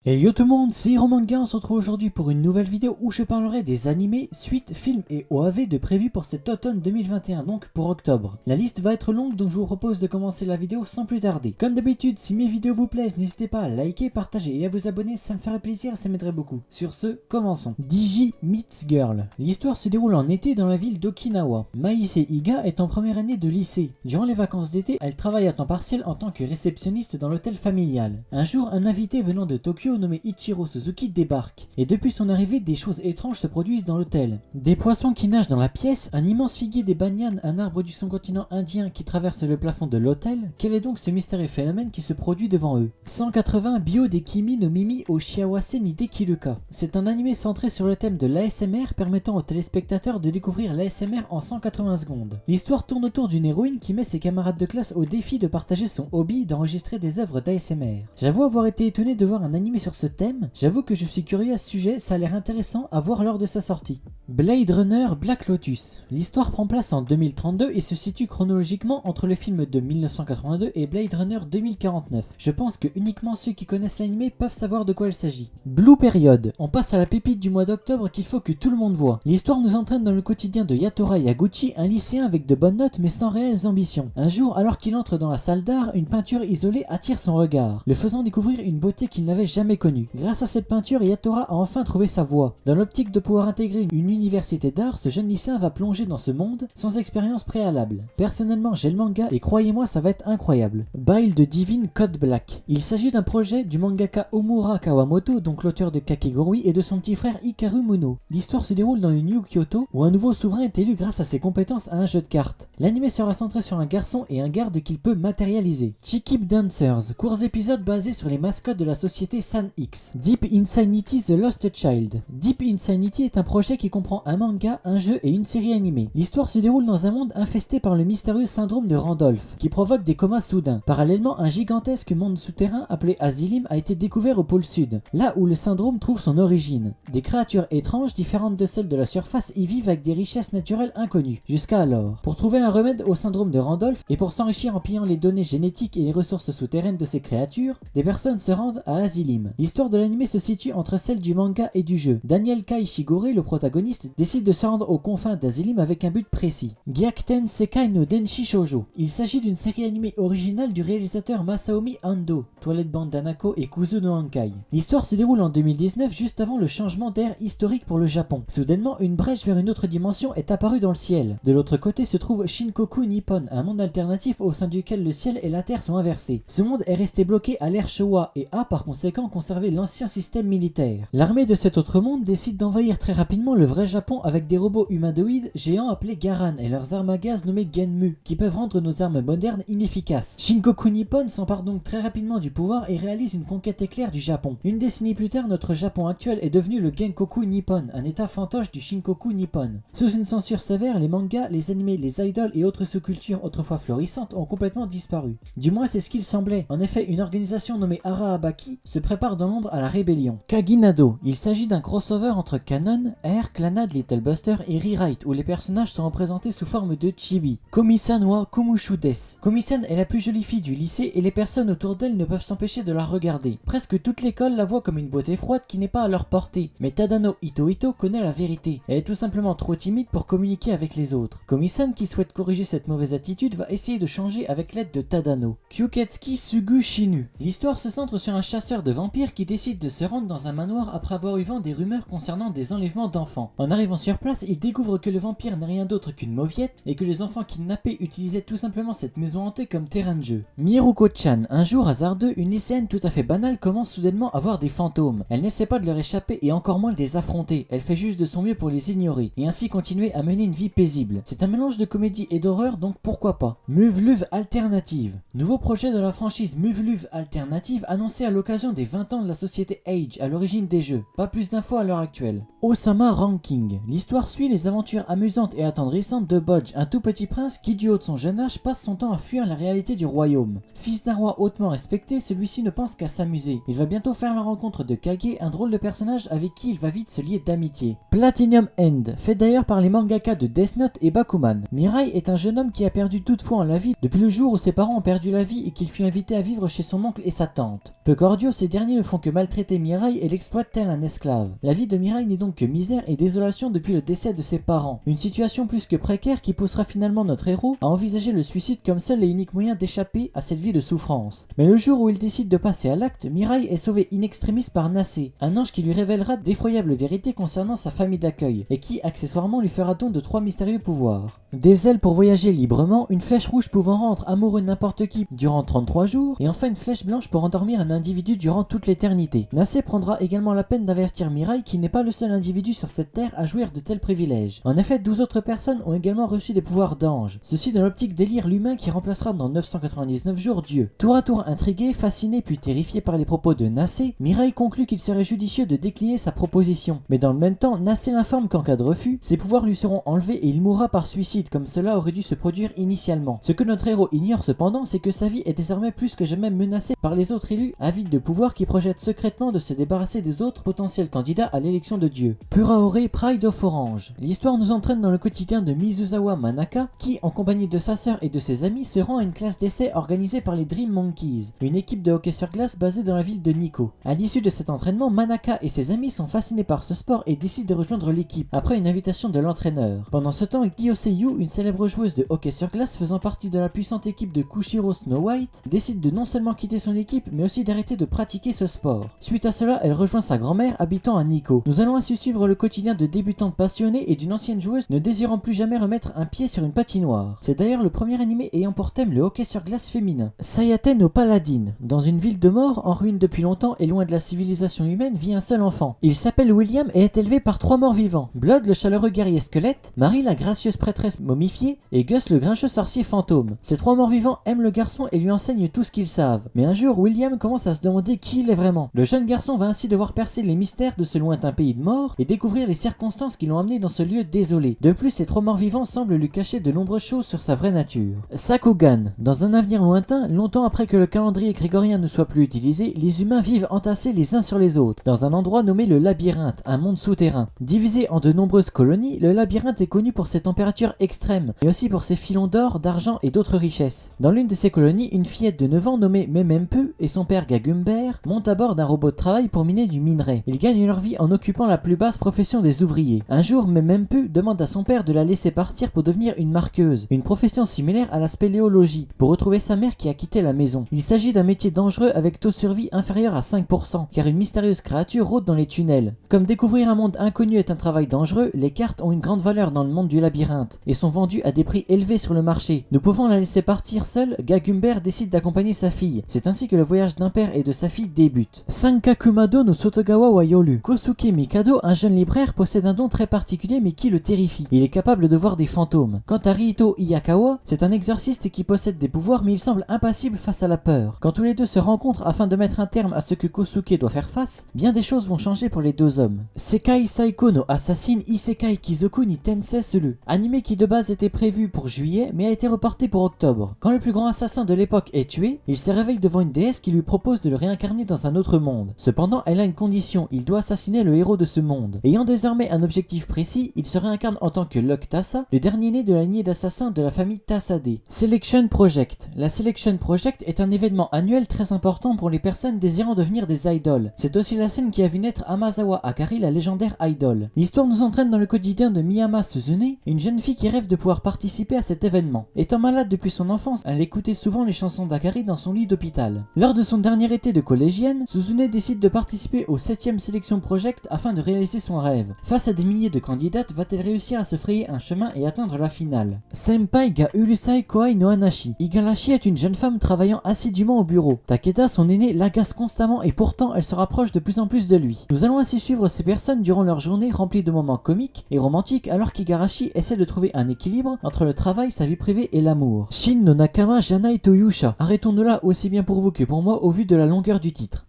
Et yo tout le monde, c'est Hiromanga, on se retrouve aujourd'hui pour une nouvelle vidéo où je parlerai des animés, suites, films et OAV de prévus pour cet automne 2021, donc pour octobre. La liste va être longue, donc je vous propose de commencer la vidéo sans plus tarder. Comme d'habitude, si mes vidéos vous plaisent, n'hésitez pas à liker, partager et à vous abonner, ça me ferait plaisir, ça m'aiderait beaucoup. Sur ce, commençons. Digi meets Girl. L'histoire se déroule en été dans la ville d'Okinawa. Maïse Iga est en première année de lycée. Durant les vacances d'été, elle travaille à temps partiel en tant que réceptionniste dans l'hôtel familial. Un jour, un invité venant de Tokyo nommé Ichiro Suzuki débarque, et depuis son arrivée, des choses étranges se produisent dans l'hôtel. Des poissons qui nagent dans la pièce, un immense figuier des banyanes, un arbre du sous-continent indien qui traverse le plafond de l'hôtel. Quel est donc ce mystérieux phénomène qui se produit devant eux? 180 Bio de Kimi no Mimi o Shiawase ni Dekiruka. C'est un animé centré sur le thème de l'ASMR permettant aux téléspectateurs de découvrir l'ASMR en 180 secondes. L'histoire tourne autour d'une héroïne qui met ses camarades de classe au défi de partager son hobby d'enregistrer des œuvres d'ASMR. J'avoue avoir été étonné de voir un animé sur ce thème, j'avoue que je suis curieux à ce sujet, ça a l'air intéressant à voir lors de sa sortie. Blade Runner Black Lotus. L'histoire prend place en 2032 et se situe chronologiquement entre le film de 1982 et Blade Runner 2049. Je pense que uniquement ceux qui connaissent l'anime peuvent savoir de quoi il s'agit. Blue Period. On passe à la pépite du mois d'octobre qu'il faut que tout le monde voit. L'histoire nous entraîne dans le quotidien de Yatora Yaguchi, un lycéen avec de bonnes notes mais sans réelles ambitions. Un jour, alors qu'il entre dans la salle d'art, une peinture isolée attire son regard, le faisant découvrir une beauté qu'il n'avait jamais connue. Grâce à cette peinture, Yatora a enfin trouvé sa voie. Dans l'optique de pouvoir intégrer une université d'art, ce jeune lycéen va plonger dans ce monde sans expérience préalable. Personnellement, j'ai le manga et croyez-moi, ça va être incroyable. Bile de Divine Code Black. Il s'agit d'un projet du mangaka Omura Kawamoto, donc l'auteur de Kakegurui, et de son petit frère Hikaru Muno. L'histoire se déroule dans une New Kyoto où un nouveau souverain est élu grâce à ses compétences à un jeu de cartes. L'anime sera centré sur un garçon et un garde qu'il peut matérialiser. Chikip Dancers, courts épisodes basés sur les mascottes de la société San X. Deep Insanity The Lost Child. Deep Insanity est un projet qui comprend un manga, un jeu et une série animée. L'histoire se déroule dans un monde infesté par le mystérieux syndrome de Randolph, qui provoque des comas soudains. Parallèlement, un gigantesque monde souterrain appelé Asylim a été découvert au pôle sud, là où le syndrome trouve son origine. Des créatures étranges, différentes de celles de la surface, y vivent avec des richesses naturelles inconnues, jusqu'à alors. Pour trouver un remède au syndrome de Randolph, et pour s'enrichir en pillant les données génétiques et les ressources souterraines de ces créatures, des personnes se rendent à Asylim. L'histoire de l'anime se situe entre celle du manga et du jeu. Daniel Kai Shigure, le protagoniste, décide de se rendre aux confins d'Asylim avec un but précis. Gyakuten Sekai no Denshi Shoujo. Il s'agit d'une série animée originale du réalisateur Masaomi Ando, Toilette Band Danako et Kuzu no Hankai. L'histoire se déroule en 2019, juste avant le changement d'ère historique pour le Japon. Soudainement, une brèche vers une autre dimension est apparue dans le ciel. De l'autre côté se trouve Shinkoku Nippon, un monde alternatif au sein duquel le ciel et la terre sont inversés. Ce monde est resté bloqué à l'ère Showa et a par conséquent conservé l'ancien système militaire. L'armée de cet autre monde décide d'envahir très rapidement le vrai Japon avec des robots humanoïdes géants appelés Garan et leurs armes à gaz nommées Genmu, qui peuvent rendre nos armes modernes inefficaces. Shinkoku Nippon s'empare donc très rapidement du pouvoir et réalise une conquête éclair du Japon. Une décennie plus tard, notre Japon actuel est devenu le Genkoku Nippon, un état fantoche du Shinkoku Nippon. Sous une censure sévère, les mangas, les animés, les idoles et autres sous-cultures autrefois florissantes ont complètement disparu. Du moins c'est ce qu'il semblait. En effet, une organisation nommée Arahabaki se prépare dans l'ombre à la rébellion. Kaginado. Il s'agit d'un crossover entre Canon, Air, Clannad, Little Buster et Rewrite où les personnages sont représentés sous forme de chibi. Komi-san wa Kumushu desu. Komi-san est la plus jolie fille du lycée et les personnes autour d'elle ne peuvent s'empêcher de la regarder. Presque toute l'école la voit comme une beauté froide qui n'est pas à leur portée. Mais Tadano Ito connaît la vérité. Elle est tout simplement trop timide pour communiquer avec les autres. Komi-san, qui souhaite corriger cette mauvaise attitude, va essayer de changer avec l'aide de Tadano. Kyuketsuki Sugu Shinu. L'histoire se centre sur un chasseur de vampires qui décide de se rendre dans un manoir après avoir eu vent des rumeurs concernant des enlèvements d'enfants. En arrivant sur place, il découvre que le vampire n'est rien d'autre qu'une mauviette et que les enfants kidnappés utilisaient tout simplement cette maison hantée comme terrain de jeu. Miruko-chan. Un jour hasardeux, une lycéenne tout à fait banale commence soudainement à voir des fantômes. Elle n'essaie pas de leur échapper et encore moins de les affronter. Elle fait juste de son mieux pour les ignorer et ainsi continuer à mener une vie paisible. C'est un mélange de comédie et d'horreur, donc pourquoi pas. Muvluv Alternative. Nouveau projet de la franchise Muvluv Alternative annoncé à l'occasion des 20 ans de la société Age à l'origine des jeux. Pas plus d'infos à l'heure actuelle. Osama Ranking. L'histoire suit les aventures amusantes et attendrissantes de Bodge, un tout petit prince qui du haut de son jeune âge passe son temps à fuir la réalité du royaume. Fils d'un roi hautement respecté, celui-ci ne pense qu'à s'amuser. Il va bientôt faire la rencontre de Kage, un drôle de personnage avec qui il va vite se lier d'amitié. Platinum End, fait d'ailleurs par les mangaka de Death Note et Bakuman. Mirai est un jeune homme qui a perdu toute foi en la vie depuis le jour où ses parents ont perdu la vie et qu'il fut invité à vivre chez son oncle et sa tante. Peu cordiaux, ces derniers derniers ne font que maltraiter Mirai et l'exploitent tel un esclave. La vie de Mirai n'est donc que misère et désolation depuis le décès de ses parents. Une situation plus que précaire qui poussera finalement notre héros à envisager le suicide comme seul et unique moyen d'échapper à cette vie de souffrance. Mais le jour où il décide de passer à l'acte, Mirai est sauvé in extremis par Nassé, un ange qui lui révélera d'effroyables vérités concernant sa famille d'accueil et qui accessoirement lui fera don de 3 mystérieux pouvoirs. Des ailes pour voyager librement, une flèche rouge pouvant rendre amoureux n'importe qui durant 33 jours, et enfin une flèche blanche pour endormir un individu durant toute l'éternité. Nassé prendra également la peine d'avertir Mirai qui n'est pas le seul individu sur cette terre à jouir de tels privilèges. En effet, 12 autres personnes ont également reçu des pouvoirs d'ange, ceci dans l'optique d'élire l'humain qui remplacera dans 999 jours Dieu. Tour à tour intrigué, fasciné puis terrifié par les propos de Nassé, Mirai conclut qu'il serait judicieux de décliner sa proposition. Mais dans le même temps, Nassé l'informe qu'en cas de refus, ses pouvoirs lui seront enlevés et il mourra par suicide comme cela aurait dû se produire initialement. Ce que notre héros ignore cependant, c'est que sa vie est désormais plus que jamais menacée par les autres élus avides de pouvoir qui projettent secrètement de se débarrasser des autres potentiels candidats à l'élection de Dieu. Puraore Pride of Orange. L'histoire nous entraîne dans le quotidien de Mizusawa Manaka qui, en compagnie de sa sœur et de ses amis, se rend à une classe d'essai organisée par les Dream Monkeys, une équipe de hockey sur glace basée dans la ville de Nikko. À l'issue de cet entraînement, Manaka et ses amis sont fascinés par ce sport et décident de rejoindre l'équipe après une invitation de l'entraîneur. Pendant ce temps, Kyoseyu, une célèbre joueuse de hockey sur glace faisant partie de la puissante équipe de Kushiro Snow White, décide de non seulement quitter son équipe mais aussi d'arrêter de pratiquer ce sport. Suite à cela, elle rejoint sa grand-mère habitant à Nikko. Nous allons ainsi suivre le quotidien de débutante passionnée et d'une ancienne joueuse ne désirant plus jamais remettre un pied sur une patinoire. C'est d'ailleurs le premier animé ayant pour thème le hockey sur glace féminin. Sayate no Paladin. Dans une ville de mort, en ruine depuis longtemps et loin de la civilisation humaine, vit un seul enfant. Il s'appelle William et est élevé par 3 morts vivants. Blood, le chaleureux guerrier squelette, Marie, la gracieuse prêtresse momifiée, et Gus, le grincheux sorcier fantôme. Ces 3 morts vivants aiment le garçon et lui enseignent tout ce qu'ils savent. Mais un jour, William commence à se demander qui il est vraiment. Le jeune garçon va ainsi devoir percer les mystères de ce lointain pays de mort et découvrir les circonstances qui l'ont amené dans ce lieu désolé. De plus, ces 3 morts vivants semblent lui cacher de nombreuses choses sur sa vraie nature. Sakugan. Dans un avenir lointain, longtemps après que le calendrier grégorien ne soit plus utilisé, les humains vivent entassés les uns sur les autres, dans un endroit nommé le labyrinthe, un monde souterrain. Divisé en de nombreuses colonies, le labyrinthe est connu pour ses températures extrêmes, mais aussi pour ses filons d'or, d'argent et d'autres richesses. Dans l'une de ces colonies, une fillette de 9 ans nommée Memempu et son père Gagumber montent à bord d'un robot de travail pour miner du minerai. Ils gagnent leur vie en occupant la plus basse profession des ouvriers. Un jour, Memempu demande à son père de la laisser partir pour devenir une marqueuse, une profession similaire à la spéléologie, pour retrouver sa mère qui a quitté la maison. Il s'agit d'un métier dangereux avec taux de survie inférieur à 5%, car une mystérieuse créature rôde dans les tunnels. Comme découvrir un monde inconnu est un travail dangereux, les cartes ont une grande valeur dans le monde du labyrinthe, et sont vendues à des prix élevés sur le marché. Ne pouvant la laisser partir seule, Gagumber décide d'accompagner sa fille. C'est ainsi que le voyage d'un père et de sa fille débute. Sankakumado no Sotogawa wa Yolu. Kosuke Mikado, un jeune libraire, possède un don très particulier mais qui le terrifie. Il est capable de voir des fantômes. Quant à Rito Iyakawa, c'est un exorciste qui possède des pouvoirs mais il semble impassible face à la peur. Quand tous les deux se rencontrent afin de mettre un terme à ce que Kosuke doit faire face, bien des choses vont changer pour les deux hommes. Sekai Saiko no Assassin Isekai Kizoku ni Tensei Sulu. Animé qui de base était prévu pour juillet mais a été reporté pour octobre. Quand le plus grand assassin de l'époque est tué, il se réveille devant une déesse qui lui propose de le réincarner dans un autre monde. Cependant, elle a une condition, il doit assassiner le héros de ce monde. Ayant désormais un objectif précis, il se réincarne en tant que Luck Tassa, le dernier né de la lignée d'assassins de la famille Tassade. Selection Project. La Selection Project est un événement annuel très important pour les personnes désirant devenir des idoles. C'est aussi la scène qui a vu naître Amazawa Akari, la légendaire idol. L'histoire nous entraîne dans le quotidien de Miyama Suzune, une jeune fille qui rêve de pouvoir participer à cet événement. Étant malade depuis son enfance, elle écoutait souvent les chansons d'Akari dans son lit d'hôpital. Lors de son dernier été de collégienne, Suzune décide de participer au 7ème Selection Project afin de réaliser son rêve. Face à des milliers de candidates, va-t-elle réussir à se frayer un chemin et atteindre la finale? Senpai ga Urusai Koai no Anashi. Igarashi est une jeune femme travaillant assidûment au bureau. Takeda, son aîné, l'agace constamment et pourtant elle se rapproche de plus en plus de lui. Nous allons ainsi suivre ces personnes durant leur journée remplie de moments comiques et romantiques alors qu'Igarashi essaie de trouver un équilibre entre le travail, sa vie privée et l'amour. Shin no Nakama Janai Toyusha. Arrêtons-nous là aussi bien pour vous que pour moi au vu de la longueur du titre.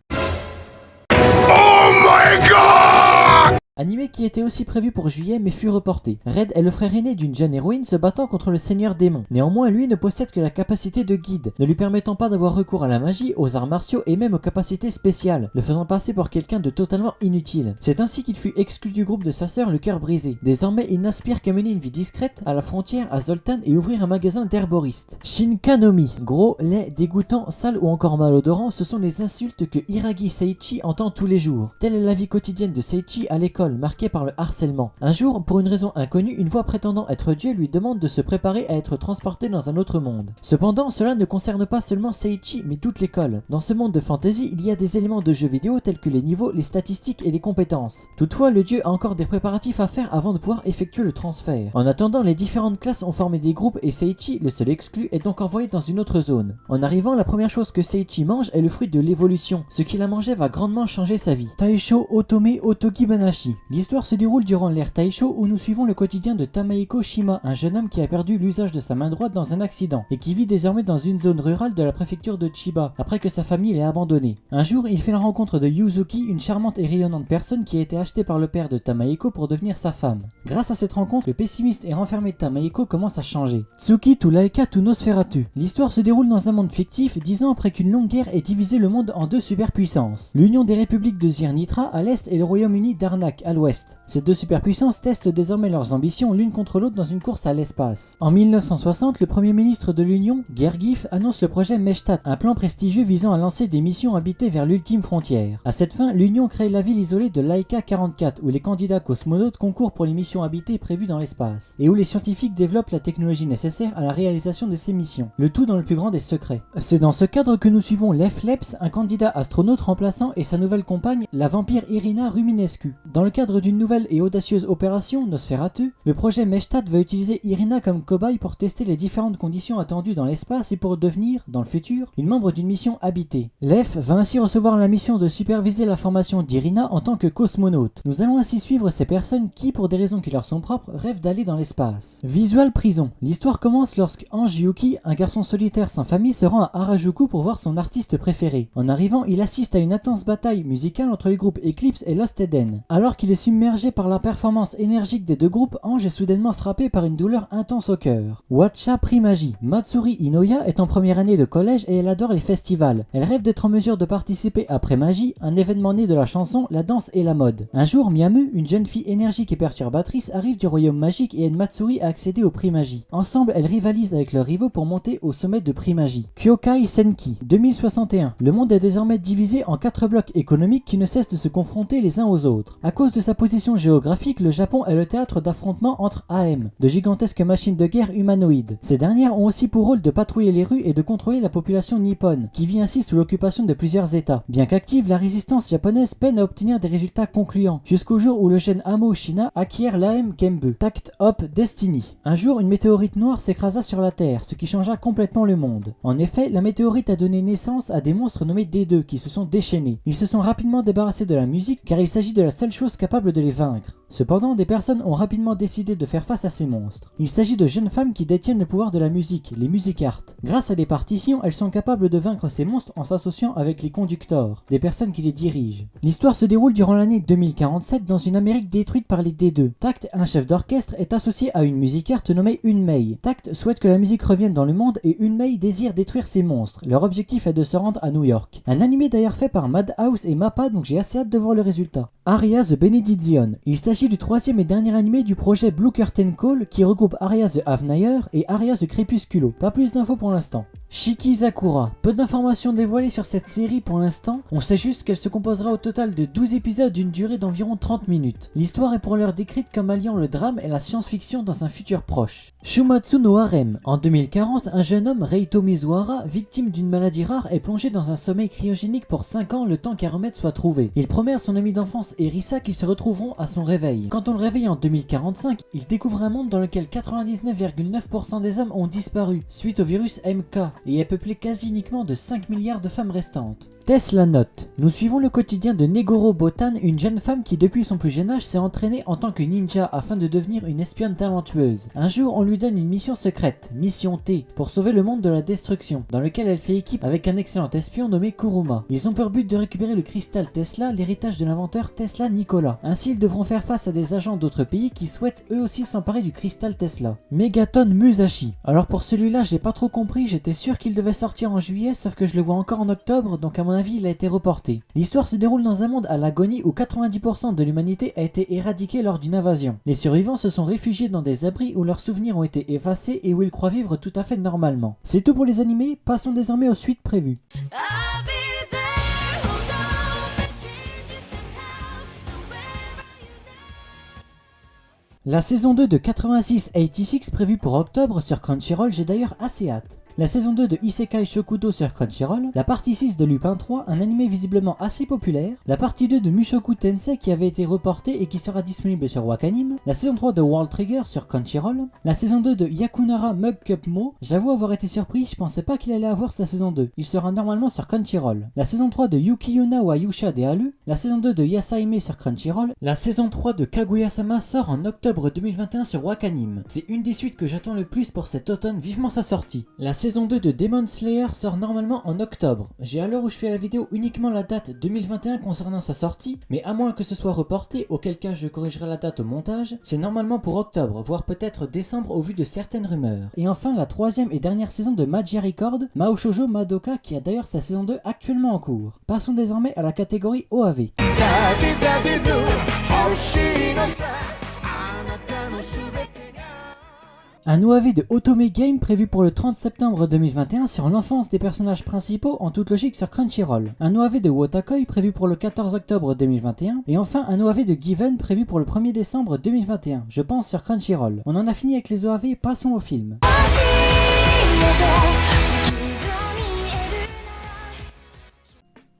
Oh my god! Animé qui était aussi prévu pour juillet mais fut reporté. Red est le frère aîné d'une jeune héroïne se battant contre le seigneur démon. Néanmoins, lui ne possède que la capacité de guide, ne lui permettant pas d'avoir recours à la magie, aux arts martiaux et même aux capacités spéciales, le faisant passer pour quelqu'un de totalement inutile. C'est ainsi qu'il fut exclu du groupe de sa sœur le cœur brisé. Désormais, il n'aspire qu'à mener une vie discrète à la frontière à Zoltan et ouvrir un magasin d'herboristes. Shinkanomi, gros, laid, dégoûtant, sale ou encore malodorant, ce sont les insultes que Hiragi Seiichi entend tous les jours. Telle est la vie quotidienne de Seiichi à l'école, marquée par le harcèlement. Un jour, pour une raison inconnue, une voix prétendant être Dieu lui demande de se préparer à être transporté dans un autre monde. Cependant, cela ne concerne pas seulement Seiichi, mais toute l'école. Dans ce monde de fantasy, il y a des éléments de jeux vidéo tels que les niveaux, les statistiques et les compétences. Toutefois, le dieu a encore des préparatifs à faire avant de pouvoir effectuer le transfert. En attendant, les différentes classes ont formé des groupes et Seiichi, le seul exclu, est donc envoyé dans une autre zone. En arrivant, la première chose que Seiichi mange est le fruit de l'évolution. Ce qu'il a mangé va grandement changer sa vie. Taisho Otome Otogi Banashi. L'histoire se déroule durant l'ère Taisho où nous suivons le quotidien de Tamaeko Shima, un jeune homme qui a perdu l'usage de sa main droite dans un accident et qui vit désormais dans une zone rurale de la préfecture de Chiba après que sa famille l'ait abandonné. Un jour, il fait la rencontre de Yuzuki, une charmante et rayonnante personne qui a été achetée par le père de Tamaeko pour devenir sa femme. Grâce à cette rencontre, le pessimiste et renfermé Tamaeko commence à changer. Tsuki to Laika to Nosferatu. L'histoire se déroule dans un monde fictif 10 ans après qu'une longue guerre ait divisé le monde en deux superpuissances. L'Union des républiques de Zirnitra à l'est et le Royaume-Uni d'Arnak à l'ouest. Ces deux superpuissances testent désormais leurs ambitions l'une contre l'autre dans une course à l'espace. En 1960, le premier ministre de l'Union, Gergif, annonce le projet Meshtat, un plan prestigieux visant à lancer des missions habitées vers l'ultime frontière. À cette fin, l'Union crée la ville isolée de Laika 44 où les candidats cosmonautes concourent pour les missions habitées prévues dans l'espace et où les scientifiques développent la technologie nécessaire à la réalisation de ces missions, le tout dans le plus grand des secrets. C'est dans ce cadre que nous suivons Lef Leps, un candidat astronaute remplaçant et sa nouvelle compagne, la vampire Irina Ruminescu. Dans le cadre d'une nouvelle et audacieuse opération, Nosferatu, le projet Meshtat va utiliser Irina comme cobaye pour tester les différentes conditions attendues dans l'espace et pour devenir, dans le futur, une membre d'une mission habitée. Lef va ainsi recevoir la mission de superviser la formation d'Irina en tant que cosmonaute. Nous allons ainsi suivre ces personnes qui, pour des raisons qui leur sont propres, rêvent d'aller dans l'espace. Visual Prison. L'histoire commence lorsque Ange Yuki, un garçon solitaire sans famille, se rend à Harajuku pour voir son artiste préféré. En arrivant, il assiste à une intense bataille musicale entre les groupes Eclipse et Lost Eden. Alors qu'il est submergé par la performance énergique des deux groupes, Ange est soudainement frappé par une douleur intense au cœur. Wacha Primaji. Matsuri Inoya est en première année de collège et elle adore les festivals. Elle rêve d'être en mesure de participer à Primaji, un événement né de la chanson, la danse et la mode. Un jour, Miyamu, une jeune fille énergique et perturbatrice, arrive du royaume magique et aide Matsuri à accéder au Primaji. Ensemble, elles rivalisent avec leurs rivaux pour monter au sommet de Primaji. Kyokai Senki. 2061. Le monde est désormais divisé en 4 blocs économiques qui ne cessent de se confronter les uns aux autres. À cause de sa position géographique, le Japon est le théâtre d'affrontements entre AM, de gigantesques machines de guerre humanoïdes. Ces dernières ont aussi pour rôle de patrouiller les rues et de contrôler la population nippone, qui vit ainsi sous l'occupation de plusieurs États. Bien qu'active, la résistance japonaise peine à obtenir des résultats concluants, jusqu'au jour où le jeune Amo Shina acquiert l'AM Kenbu. Tact Hop Destiny. Un jour, une météorite noire s'écrasa sur la Terre, ce qui changea complètement le monde. En effet, la météorite a donné naissance à des monstres nommés D2 qui se sont déchaînés. Ils se sont rapidement débarrassés de la musique car il s'agit de la seule chose capable de les vaincre. Cependant, des personnes ont rapidement décidé de faire face à ces monstres. Il s'agit de jeunes femmes qui détiennent le pouvoir de la musique, les musicartes. Grâce à des partitions, elles sont capables de vaincre ces monstres en s'associant avec les conducteurs, des personnes qui les dirigent. L'histoire se déroule durant l'année 2047 dans une Amérique détruite par les D2. Tact, un chef d'orchestre, est associé à une musicarte nommée Unmei. Tact souhaite que la musique revienne dans le monde et Unmei désire détruire ces monstres. Leur objectif est de se rendre à New York. Un animé d'ailleurs fait par Madhouse et Mappa, donc j'ai assez hâte de voir le résultat. Aria the Benediction. Il s'agit du troisième et dernier animé du projet Blue Curtain Call qui regroupe Aria the Havnayer et Aria the Crepusculo. Pas plus d'infos pour l'instant. Shikizakura. Peu d'informations dévoilées sur cette série pour l'instant, on sait juste qu'elle se composera au total de 12 épisodes d'une durée d'environ 30 minutes. L'histoire est pour l'heure décrite comme alliant le drame et la science-fiction dans un futur proche. Shumatsu no Harem. En 2040, un jeune homme, Reito Mizuhara, victime d'une maladie rare, est plongé dans un sommeil cryogénique pour 5 ans le temps qu'un remède soit trouvé. Il promet à son ami d'enfance Erisa qu'ils se retrouveront à son réveil. Quand on le réveille en 2045, il découvre un monde dans lequel 99,9% des hommes ont disparu suite au virus MK et est peuplé quasi uniquement de 5 milliards de femmes restantes. Tesla Note. Nous suivons le quotidien de Negoro Botan, une jeune femme qui depuis son plus jeune âge s'est entraînée en tant que ninja afin de devenir une espionne talentueuse. Un jour, on lui donne une mission secrète, Mission T, pour sauver le monde de la destruction, dans lequel elle fait équipe avec un excellent espion nommé Kuruma. Ils ont pour but de récupérer le cristal Tesla, l'héritage de l'inventeur Tesla Nikola. Ainsi, ils devront faire face à des agents d'autres pays qui souhaitent eux aussi s'emparer du cristal Tesla. Megaton Musashi. Alors pour celui-là, j'ai pas trop compris, j'étais sûr qu'il devait sortir en juillet, sauf que je le vois encore en octobre, donc à mon avis il a été reporté. L'histoire se déroule dans un monde à l'agonie où 90% de l'humanité a été éradiquée lors d'une invasion. Les survivants se sont réfugiés dans des abris où leurs souvenirs ont été effacés et où ils croient vivre tout à fait normalement. C'est tout pour les animés, passons désormais aux suites prévues. La saison 2 de 86-86 prévue pour octobre sur Crunchyroll, j'ai d'ailleurs assez hâte. La saison 2 de Isekai Shokudo sur Crunchyroll, la partie 6 de Lupin 3, un animé visiblement assez populaire, la partie 2 de Mushoku Tensei qui avait été reportée et qui sera disponible sur Wakanim, la saison 3 de World Trigger sur Crunchyroll, la saison 2 de Yakunara Mug Cup Mo, j'avoue avoir été surpris, je pensais pas qu'il allait avoir sa saison 2, il sera normalement sur Crunchyroll, la saison 3 de Yukiyuna wa Yusha de Halu, la saison 2 de Yasaime sur Crunchyroll, la saison 3 de Kaguya-sama sort en octobre 2021 sur Wakanim. C'est une des suites que j'attends le plus pour cet automne, vivement sa sortie. La saison 2 de Demon Slayer sort normalement en octobre. J'ai à l'heure où je fais la vidéo uniquement la date 2021 concernant sa sortie, mais à moins que ce soit reporté, auquel cas je corrigerai la date au montage, c'est normalement pour octobre, voire peut-être décembre au vu de certaines rumeurs. Et enfin la troisième et dernière saison de Magia Record, Mao Shoujo Madoka qui a d'ailleurs sa saison 2 actuellement en cours. Passons désormais à la catégorie OAV. Un OAV de Otome Game prévu pour le 30 septembre 2021 sur l'enfance des personnages principaux en toute logique sur Crunchyroll. Un OAV de Wotakoi prévu pour le 14 octobre 2021. Et enfin un OAV de Given prévu pour le 1er décembre 2021, je pense sur Crunchyroll. On en a fini avec les OAV, passons au film.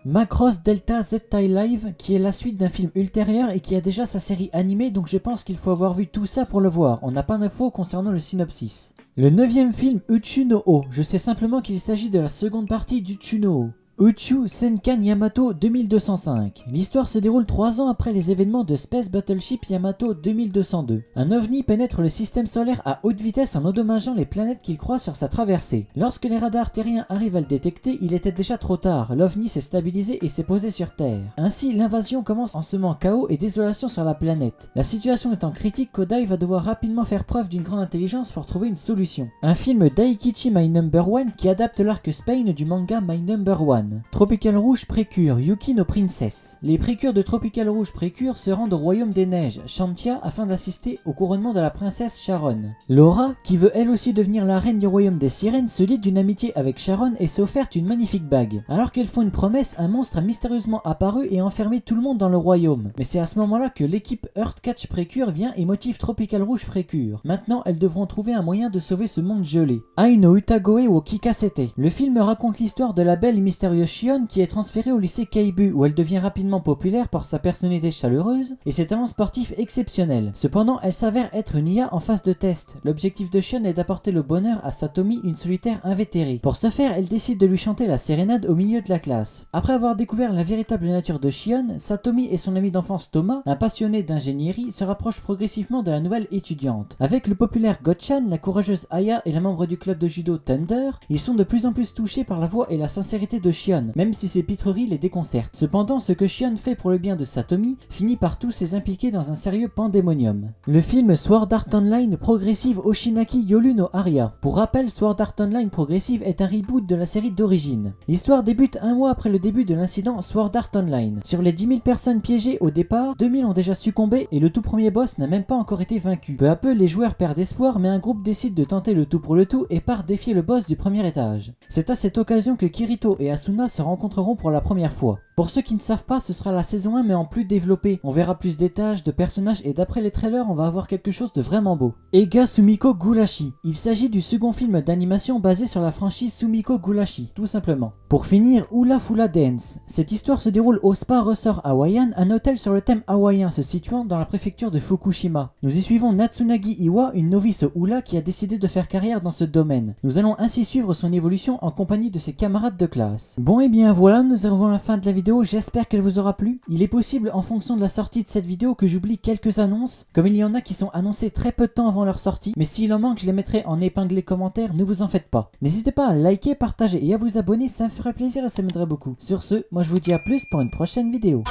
Macross Delta Zeta Live, qui est la suite d'un film ultérieur et qui a déjà sa série animée, donc je pense qu'il faut avoir vu tout ça pour le voir, on n'a pas d'infos concernant le synopsis. Le 9e film Uchu no O, je sais simplement qu'il s'agit de la seconde partie d'Uchu no O. Uchu Senkan Yamato 2205. L'histoire se déroule 3 ans après les événements de Space Battleship Yamato 2202. Un ovni pénètre le système solaire à haute vitesse en endommageant les planètes qu'il croise sur sa traversée. Lorsque les radars terriens arrivent à le détecter, il était déjà trop tard, l'ovni s'est stabilisé et s'est posé sur Terre. Ainsi, l'invasion commence en semant chaos et désolation sur la planète. La situation étant critique, Kodai va devoir rapidement faire preuve d'une grande intelligence pour trouver une solution. Un film Daikichi My Number One qui adapte l'arc Spain du manga My Number One. Tropical Rouge Précure, Yuki no Princess. Les précures de Tropical Rouge Précure se rendent au royaume des neiges, Shantia, afin d'assister au couronnement de la princesse Sharon. Laura, qui veut elle aussi devenir la reine du royaume des sirènes, se lie d'une amitié avec Sharon et s'est offerte une magnifique bague. Alors qu'elles font une promesse, un monstre a mystérieusement apparu et enfermé tout le monde dans le royaume. Mais c'est à ce moment-là que l'équipe Earthcatch Précure vient et motive Tropical Rouge Précure. Maintenant, elles devront trouver un moyen de sauver ce monde gelé. Ai no Utagoe wo Kikasete. Le film raconte l'histoire de la belle et mystérieuse Shion qui est transférée au lycée Keibu où elle devient rapidement populaire par sa personnalité chaleureuse et ses talents sportifs exceptionnels. Cependant, elle s'avère être une IA en phase de test. L'objectif de Shion est d'apporter le bonheur à Satomi, une solitaire invétérée. Pour ce faire, elle décide de lui chanter la sérénade au milieu de la classe. Après avoir découvert la véritable nature de Shion, Satomi et son ami d'enfance Thomas, un passionné d'ingénierie, se rapprochent progressivement de la nouvelle étudiante. Avec le populaire Gotchan, la courageuse Aya et la membre du club de judo Thunder, ils sont de plus en plus touchés par la voix et la sincérité de Shion, même si ses pitreries les déconcertent. Cependant, ce que Shion fait pour le bien de Satomi finit par tous les impliquer dans un sérieux pandémonium. Le film Sword Art Online Progressive Oshinaki Yolu no Aria. Pour rappel, Sword Art Online Progressive est un reboot de la série d'origine. L'histoire débute un mois après le début de l'incident Sword Art Online. Sur les 10 000 personnes piégées au départ, 2000 ont déjà succombé et le tout premier boss n'a même pas encore été vaincu. Peu à peu, les joueurs perdent espoir, mais un groupe décide de tenter le tout pour le tout et part défier le boss du premier étage. C'est à cette occasion que Kirito et Asuna se rencontreront pour la première fois. Pour ceux qui ne savent pas, ce sera la saison 1 mais en plus développé. On verra plus d'étages, de personnages et d'après les trailers, on va avoir quelque chose de vraiment beau. Eiga Sumiko Gurashi. Il s'agit du second film d'animation basé sur la franchise Sumiko Gurashi, tout simplement. Pour finir, Hula Fula Dance. Cette histoire se déroule au Spa Resort Hawaiian, un hôtel sur le thème hawaïen se situant dans la préfecture de Fukushima. Nous y suivons Natsunagi Iwa, une novice hula qui a décidé de faire carrière dans ce domaine. Nous allons ainsi suivre son évolution en compagnie de ses camarades de classe. Bon et bien voilà, nous arrivons à la fin de la vidéo, j'espère qu'elle vous aura plu. Il est possible en fonction de la sortie de cette vidéo que j'oublie quelques annonces, comme il y en a qui sont annoncées très peu de temps avant leur sortie, mais s'il en manque je les mettrai en épinglé commentaire, ne vous en faites pas. N'hésitez pas à liker, partager et à vous abonner, ça me ferait plaisir et ça m'aiderait beaucoup. Sur ce, moi je vous dis à plus pour une prochaine vidéo.